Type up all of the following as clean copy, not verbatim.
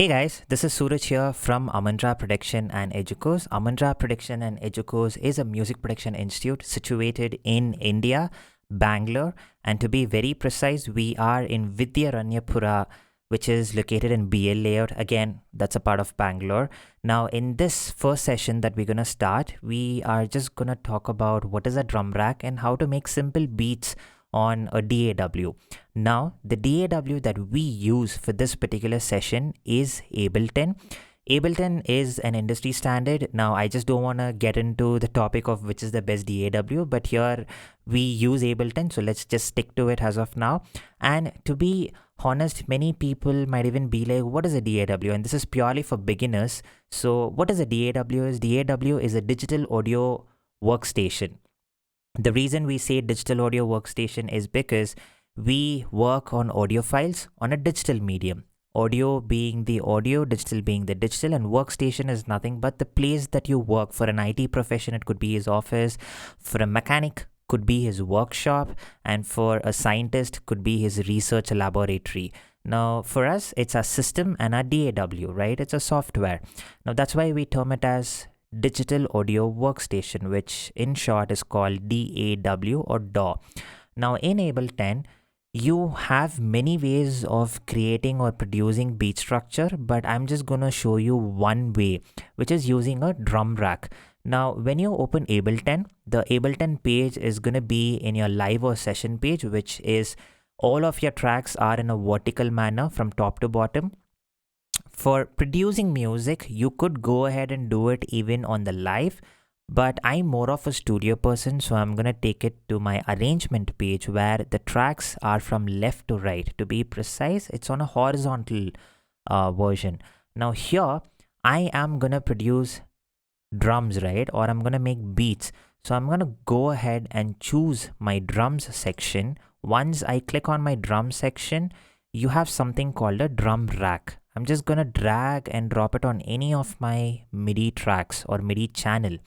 Hey guys, this is Suraj here from Amandra Production and Educos. Amandra Production and Educos is a music production institute situated in India, Bangalore, and to be very precise, we are in Vidyaranyapura, which is located in BL layout. Again, that's a part of Bangalore. Now, in this first session that we're gonna start, we are just gonna talk about what is a drum rack and how to make simple beats on a DAW. Now, the DAW that we use for this particular session is Ableton. Ableton is an industry standard. Now, I just don't want to get into the topic of which is the best DAW, but here we use Ableton, so let's just stick to it as of now. And to be honest, many people might even be like, what is a DAW? And this is purely for beginners. So, what is a DAW? DAW is a digital audio workstation. The reason we say digital audio workstation is because we work on audio files on a digital medium. Audio being the audio, digital being the digital, and workstation is nothing but the place that you work. For an IT profession, it could be his office. For a mechanic, could be his workshop, and for a scientist, could be his research laboratory. Now, for us, it's a system and a DAW, right? It's a software. Now, that's why we term it as digital audio workstation, which in short is called DAW or DAW. Now, in Ableton, you have many ways of creating or producing beat structure, but I'm just gonna show you one way, which is using a drum rack. Now, when you open Ableton, the Ableton page is gonna be in your live or session page, which is all of your tracks are in a vertical manner from top to bottom. For producing music, you could go ahead and do it even on the live, but I'm more of a studio person, so I'm gonna take it to my arrangement page where the tracks are from left to right. To be precise, it's on a horizontal version. Now here, I am gonna produce drums, right? Or I'm gonna make beats. So I'm gonna go ahead and choose my drums section. Once I click on my drum section, you have something called a drum rack. I'm just gonna drag and drop it on any of my MIDI tracks or MIDI channel.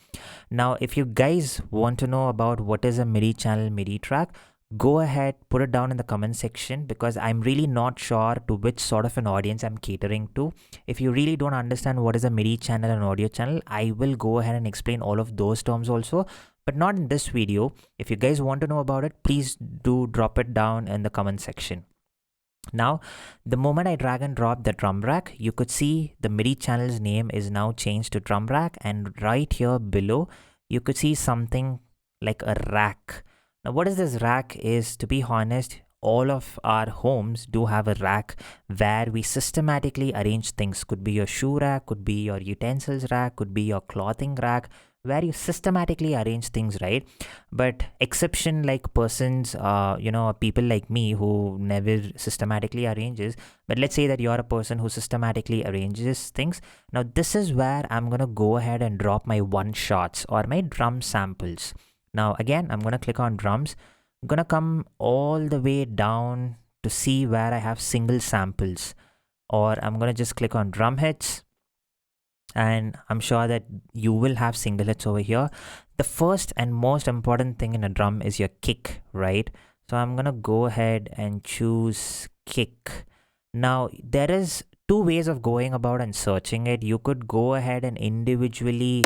Now, if you guys want to know about what is a MIDI channel, MIDI track, go ahead, put it down in the comment section because I'm really not sure to which sort of an audience I'm catering to. If you really don't understand what is a MIDI channel and audio channel, I will go ahead and explain all of those terms also, but not in this video. If you guys want to know about it, please do drop it down in the comment section. Now, the moment I drag and drop the drum rack, you could see the MIDI channel's name is now changed to drum rack, and right here below, you could see something like a rack. Now, what is this rack is, to be honest, all of our homes do have a rack where we systematically arrange things. Could be your shoe rack, could be your utensils rack, could be your clothing rack, where you systematically arrange things, right? But exception like persons, people like me who never systematically arranges. But let's say that you're a person who systematically arranges things. Now, this is where I'm gonna go ahead and drop my one shots or my drum samples. Now, again, I'm gonna click on drums. I'm gonna come all the way down to see where I have single samples, or I'm gonna just click on drum hits, and I'm sure that you will have single hits over here. The first and most important thing in a drum is your kick, right? So I'm gonna go ahead and choose kick. Now, there is two ways of going about and searching it. You could go ahead and individually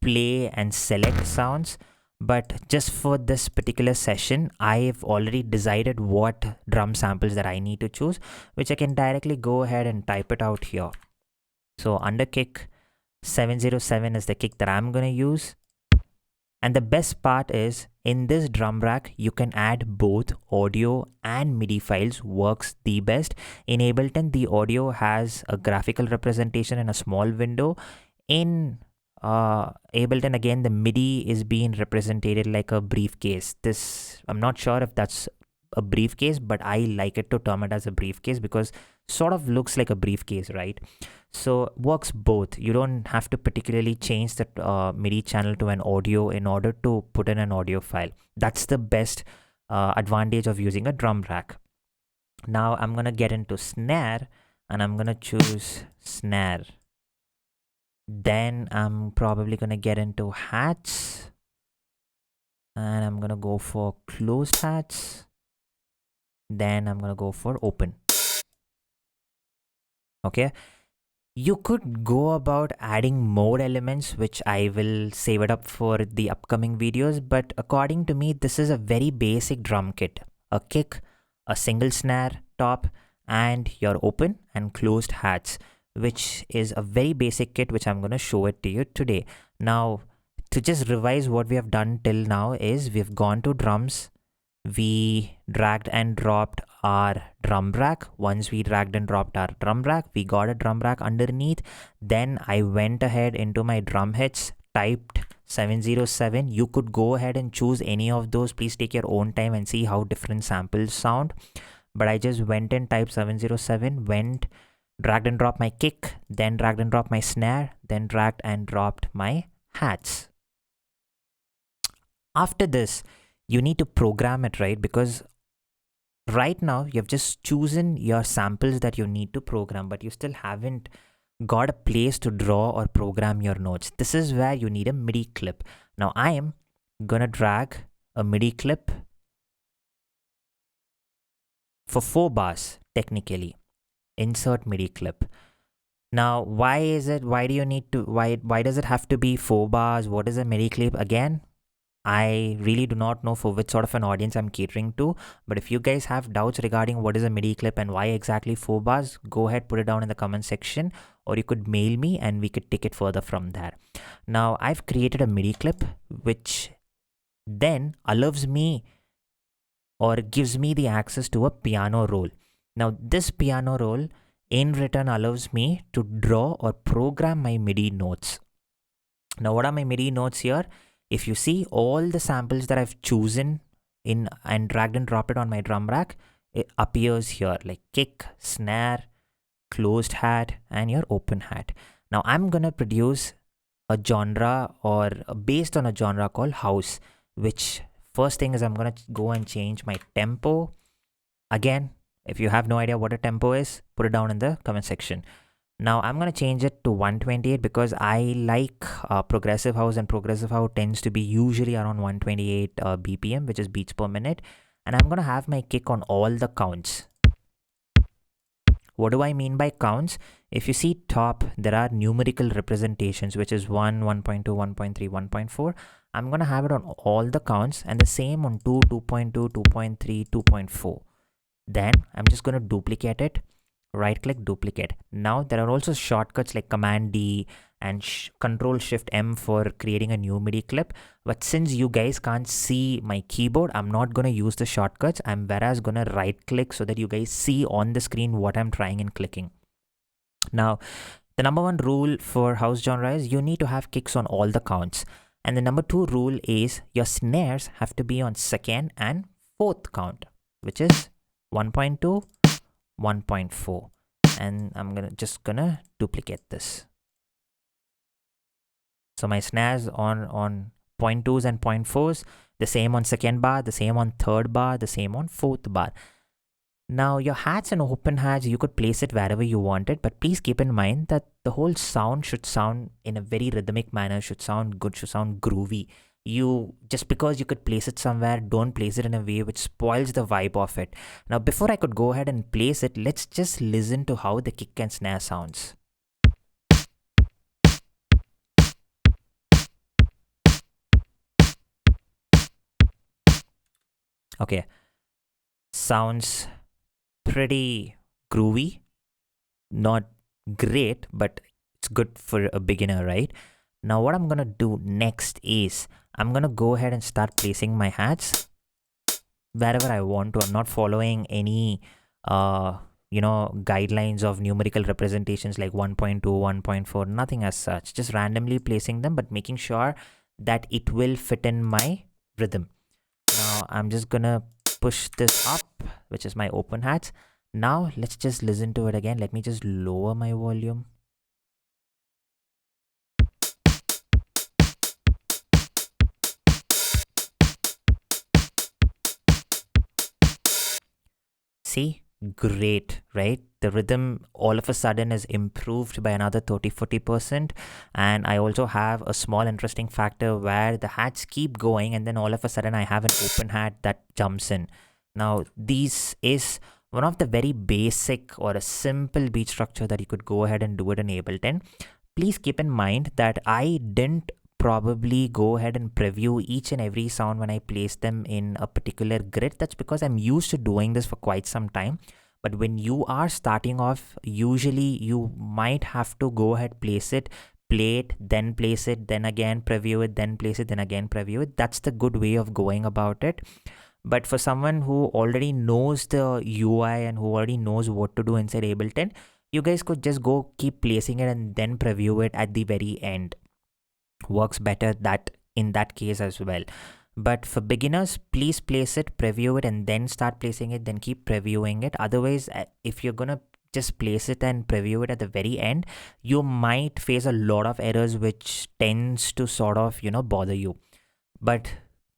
play and select sounds, but just for this particular session, I've already decided what drum samples that I need to choose, which I can directly go ahead and type it out here. So under kick 707 is the kick that I'm going to use. And the best part is in this drum rack, you can add both audio and MIDI files, works the best. In Ableton, the audio has a graphical representation in a small window. In Ableton, again, the MIDI is being represented like a briefcase. This, I'm not sure if that's a briefcase, but I like it to term it as a briefcase because sort of looks like a briefcase, right? So works both. You don't have to particularly change the MIDI channel to an audio in order to put in an audio file. That's the best advantage of using a drum rack. Now I'm gonna get into snare and I'm gonna choose snare. Then I'm probably gonna get into hats and I'm gonna go for closed hats. Then I'm gonna go for open. Okay, you could go about adding more elements, which I will save it up for the upcoming videos, but according to me, this is a very basic drum kit. A kick, a single snare top, and your open and closed hats, which is a very basic kit, which I'm going to show it to you today. Now, to just revise what we have done till now is we've gone to drums, we dragged and dropped our drum rack. Once we dragged and dropped our drum rack, we got a drum rack underneath. Then I went ahead into my drum hits, typed 707. You could go ahead and choose any of those. Please take your own time and see how different samples sound. But I just went and typed 707, dragged and dropped my kick, then dragged and dropped my snare, then dragged and dropped my hats. After this, you need to program it, right? Because right now you've just chosen your samples that you need to program, but you still haven't got a place to draw or program your notes. This is where you need a MIDI clip. Now I am gonna drag a MIDI clip for 4 bars technically. Insert MIDI clip. Now why do you need to, why does it have to be 4 bars? What is a MIDI clip? Again, I really do not know for which sort of an audience I'm catering to, but if you guys have doubts regarding what is a MIDI clip and why exactly 4 bars, go ahead, put it down in the comment section, or you could mail me and we could take it further from there. Now, I've created a MIDI clip which then allows me or gives me the access to a piano roll. Now, this piano roll in return allows me to draw or program my MIDI notes. Now, what are my MIDI notes here? If you see all the samples that I've chosen in and dragged and dropped it on my drum rack, it appears here like kick, snare, closed hat, and your open hat. Now I'm gonna produce a genre or based on a genre called house, which first thing is I'm gonna go and change my tempo. Again, if you have no idea what a tempo is, put it down in the comment section. Now I'm going to change it to 128 because I like progressive house, and progressive house tends to be usually around 128 BPM, which is beats per minute. And I'm going to have my kick on all the counts. What do I mean by counts? If you see top, there are numerical representations, which is 1, 1.2, 1.3, 1.4. I'm going to have it on all the counts and the same on 2, 2.2, 2.3, 2.4. Then I'm just going to duplicate it. Right click, duplicate. Now there are also shortcuts like Command D and Control Shift M for creating a new MIDI clip. But since you guys can't see my keyboard, I'm not going to use the shortcuts. I'm whereas going to right click so that you guys see on the screen what I'm trying and clicking. Now, the number 1 rule for house genre is you need to have kicks on all the counts. And the number 2 rule is your snares have to be on 2nd and 4th count, which is 1.2, 1.4, and I'm just gonna duplicate this. So my snares on 0.2s and 0.4s, the same on 2nd bar, the same on 3rd bar, the same on 4th bar. Now your hats and open hats, you could place it wherever you want it, but please keep in mind that the whole sound should sound in a very rhythmic manner, should sound good, should sound groovy. You just because you could place it somewhere, don't place it in a way which spoils the vibe of it. Now before I could go ahead and place it, let's just listen to how the kick and snare sounds. Okay, sounds pretty groovy, not great, but it's good for a beginner, right? Now what I'm gonna do next is I'm gonna go ahead and start placing my hats wherever I want to. I'm not following any guidelines of numerical representations like 1.2, 1.4, nothing as such. Just randomly placing them, but making sure that it will fit in my rhythm. Now I'm just gonna push this up, which is my open hats. Now let's just listen to it again. Let me just lower my volume. See, great, right? The rhythm all of a sudden is improved by another 30-40%. And I also have a small interesting factor where the hats keep going and then all of a sudden I have an open hat that jumps in. Now this is one of the very basic or a simple beat structure that you could go ahead and do it in Ableton. Please keep in mind that I didn't probably go ahead and preview each and every sound when I place them in a particular grid. That's because I'm used to doing this for quite some time. But when you are starting off, usually you might have to go ahead, place it, play it, then place it, then again preview it, then place it, then again preview it. That's the good way of going about it. But for someone who already knows the UI and who already knows what to do inside Ableton, you guys could just go keep placing it and then preview it at the very end. Works better that in that case as well. But for beginners, please place it, preview it, and then start placing it, then keep previewing it. Otherwise, if you're gonna just place it and preview it at the very end, you might face a lot of errors which tends to sort of bother you. But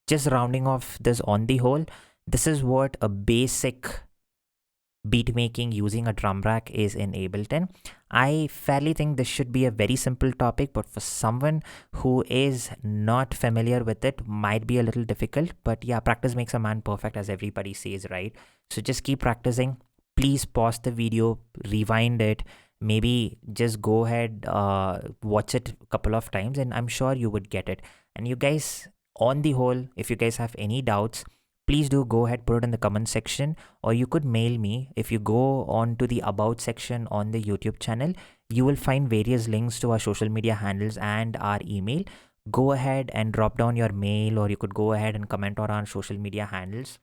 just rounding off this on the whole, this is what a basic beat making using a drum rack is in Ableton. I fairly think this should be a very simple topic, but for someone who is not familiar with it, might be a little difficult. But yeah, practice makes a man perfect, as everybody says, right? So just keep practicing. Please pause the video, rewind it, maybe just go ahead, watch it a couple of times, and I'm sure you would get it. And you guys, on the whole, if you guys have any doubts, please do go ahead, put it in the comment section, or you could mail me. If you go on to the about section on the YouTube channel, you will find various links to our social media handles and our email. Go ahead and drop down your mail, or you could go ahead and comment on our social media handles.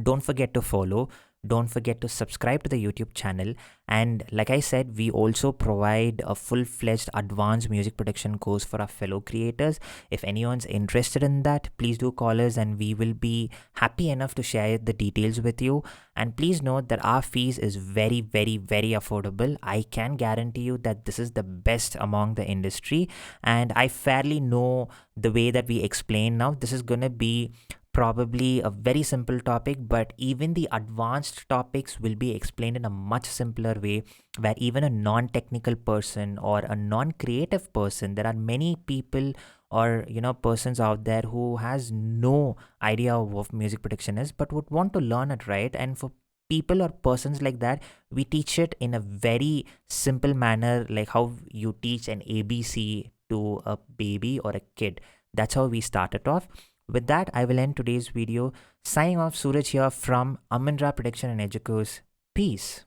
Don't forget to follow. Don't forget to subscribe to the YouTube channel. And like I said, we also provide a full-fledged advanced music production course for our fellow creators. If anyone's interested in that, please do call us and we will be happy enough to share the details with you. And please note that our fees is very, very, very affordable. I can guarantee you that this is the best among the industry. And I fairly know the way that we explain now. This is going to be probably a very simple topic, but even the advanced topics will be explained in a much simpler way, where even a non-technical person or a non-creative person, there are many people or persons out there who has no idea of what music production is but would want to learn it, right? And for people or persons like that, we teach it in a very simple manner, like how you teach an ABC to a baby or a kid. That's how we started off. With that, I will end today's video. Signing off, Suraj here from Amindra Production and Educos. Peace.